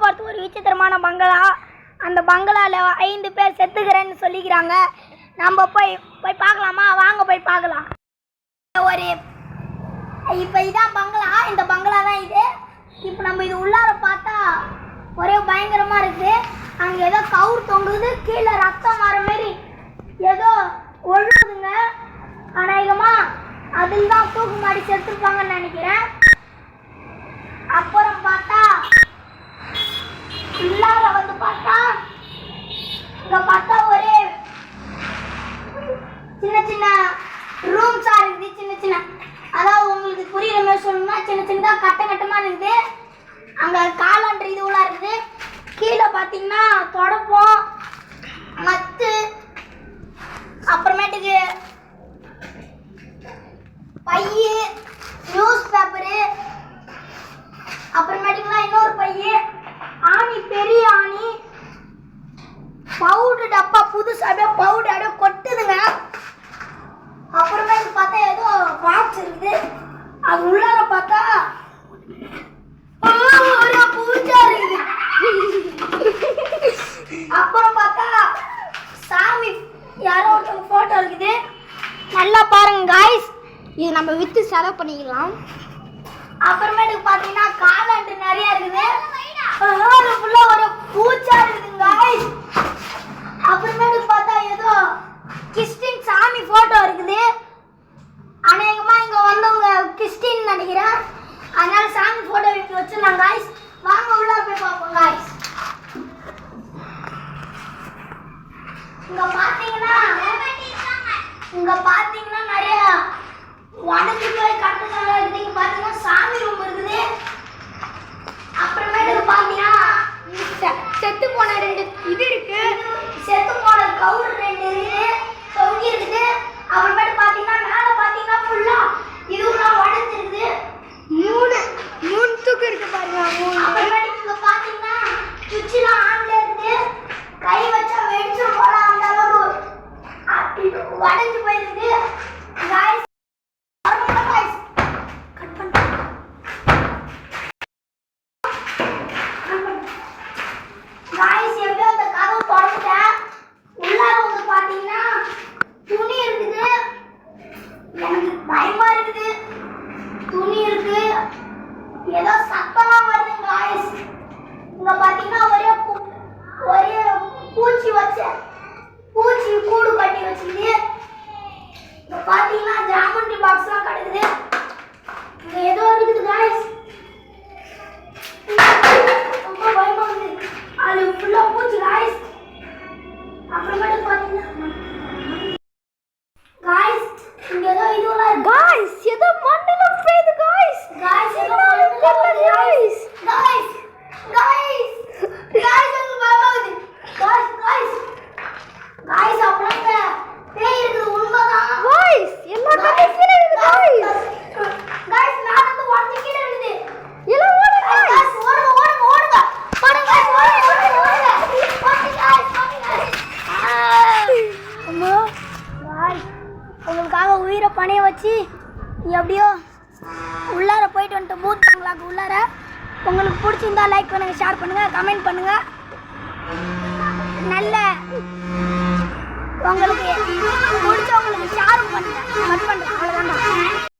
போகிறது ஒரு விசித்திரமான பங்களா. அந்த பங்களாவில் 5 பேர் செத்துக்கிறேன்னு சொல்லிக்கிறாங்க. நம்ம போய் பார்க்கலாமா? வாங்க போய் பார்க்கலாம். இப்போ இதான் பங்களா. இந்த பங்களா தான் இது. இப்போ நம்ம இது உள்ளார பார்த்தா ஒரே பயங்கரமாக இருக்குது. அங்கே ஏதோ கவுர் தொங்குது, கீழே ரத்தம் வர மாரி ஏதோ ஒழுகுதுங்க. அநேகமாக அதில் தான் தூக்கு மாடி செத்துருப்பாங்கன்னு நினைக்கிறேன். அப்புறம் பார்த்தா உள்ளார வந்து பார்த்தா இங்கே பார்த்தா ஒரே சின்ன சின்ன ரூம்ஸாக இருக்குது. சின்ன சின்ன, அதாவது உங்களுக்கு புரியுற மாதிரி சொல்லணும்னா சின்ன சின்னதாக கட்டமாக இருக்குது. அங்கே காலான்ற இதுவெல்லாம் இருக்குது. கீழே பார்த்தீங்கன்னா தொடப்பம், மத்து, அப்புறமேட்டுக்கு பைய, நியூஸ் பேப்பரு, அப்புறமேட்டுக்குலாம் இன்னொரு பைய, ஆணி, பெரிய ஆணி, பவுடர் டப்பா புதுசாக பவுடர் அப்படியே கொட்டுதுங்க. அப்புறமேட்டு பார்த்தா ஏதோ பாக்ஸ் இருக்குது. அது உள்ளார பார்த்தா ஒரு பூஜா இருக்குது. அப்புறம் பார்த்தா சாமி யாரோ ஒருத்தவங்க போட்டோ இருக்குது. நல்லா பாருங்க காய்ஸ், இது நம்ம வித்து செலவு பண்ணிக்கலாம். அப்புறமேட்டுக்கு பார்த்தீங்கன்னா காலாண்டு நிறைய இருக்குது. ஃபுல்லா ஒரு பூஜா இருக்குது காய்ஸ். அப்புறமேட்டுக்கு பார்த்தா ஏதோ கிறிஸ்டின் சாமி போட்டோ இருக்குது. அநேகமா இங்க வந்தவங்க கிறிஸ்டின் நினைக்கிறேன். அதனால சாமி போட்டோ வச்சிருந்தாங்க காய்ஸ். வாங்க உள்ள போய் பார்ப்போம் காய்ஸ். இங்க பாத்தீங்கன்னா நிறைய உடஞ்சி போய் கட்டுறாங்க. இங்க பாத்தீங்கன்னா சாமி ரூம் இருக்குது. அப்புறமேட்டு பாத்தீங்கன்னா செத்து போன 2 இது இருக்கு. செத்து போன கவுர் 2 இருக்குது, தொங்கி இருக்குது. அப்புறமேட்டு பாத்தீங்கன்னா மேல பாத்தீங்கன்னா ஃபுல்லா இதுலாம் உடைஞ்சிருக்குது. 3 தூக்கு இருக்கு பாருங்க. அப்புறமேட்டு இங்க பாத்தீங்கன்னா சுவிட்ச்லாம் ஆன்ல இருக்கு. கை வச்சா வெடிச்சு போல அந்த அளவுக்கு உடைஞ்சு போயிருக்கு गाइस. கட் பண்ணு गाइस. எப்படியோ அந்த கதவு திறந்துட்டேன். உள்ளார வந்து பாத்தீங்கன்னா துணி இருக்குது. எனக்கு பயமா இருக்குது. துணி இருக்கு, ஏதோ சத்தமா வருது गाइस. இங்க பாத்தீங்கன்னா ஒரே பூச்சி கூடு கட்டி வச்சிருக்கு. இங்க பாத்தீங்கன்னா ஜாமெண்ட்ரி பாக்ஸ்லாம் கிடக்குது. இங்க ஏதோ இருக்குது गाइस. ரொம்ப பயமா இருக்குது. அது ஃபுல்லா பூச்சி गाइस. அப்புறமேட்டு பாத்தீங்கன்னா गाइस இங்க ஏதோ இதுவெல்லாம் இருக்கு गाइस. ஏதோ மண்ணுல பேது गाइस. ஏதோ மண்ணுல गाइस. அது பாப்பாவுது गाइस. அப்புறம் பேய் இருக்குது உண்மைதான் गाइस. எல்லா கடையும் கீழ இருக்குது गाइस. நான் வந்து உடஞ்சி கீழ விழுது. எல்லாம் ஓடுங்க गाइस. ஓடுங்க பாருங்க गाइस. ஓடுங்க அம்மா गाइस. உங்களுக்காக உயிரை பணைய வச்சு எப்படியோ உள்ளார போயிட்டு வந்துட்டு பூத் பங்களாக்கு உள்ளார. உங்களுக்கு பிடிச்சிருந்தா லைக் பண்ணுங்க, ஷேர் பண்ணுங்க, கமெண்ட் பண்ணுங்க. நல்ல உங்களுக்கு பிடிச்சவங்களுக்கு ஷேர் பண்ணுங்க. அவ்வளோதான்.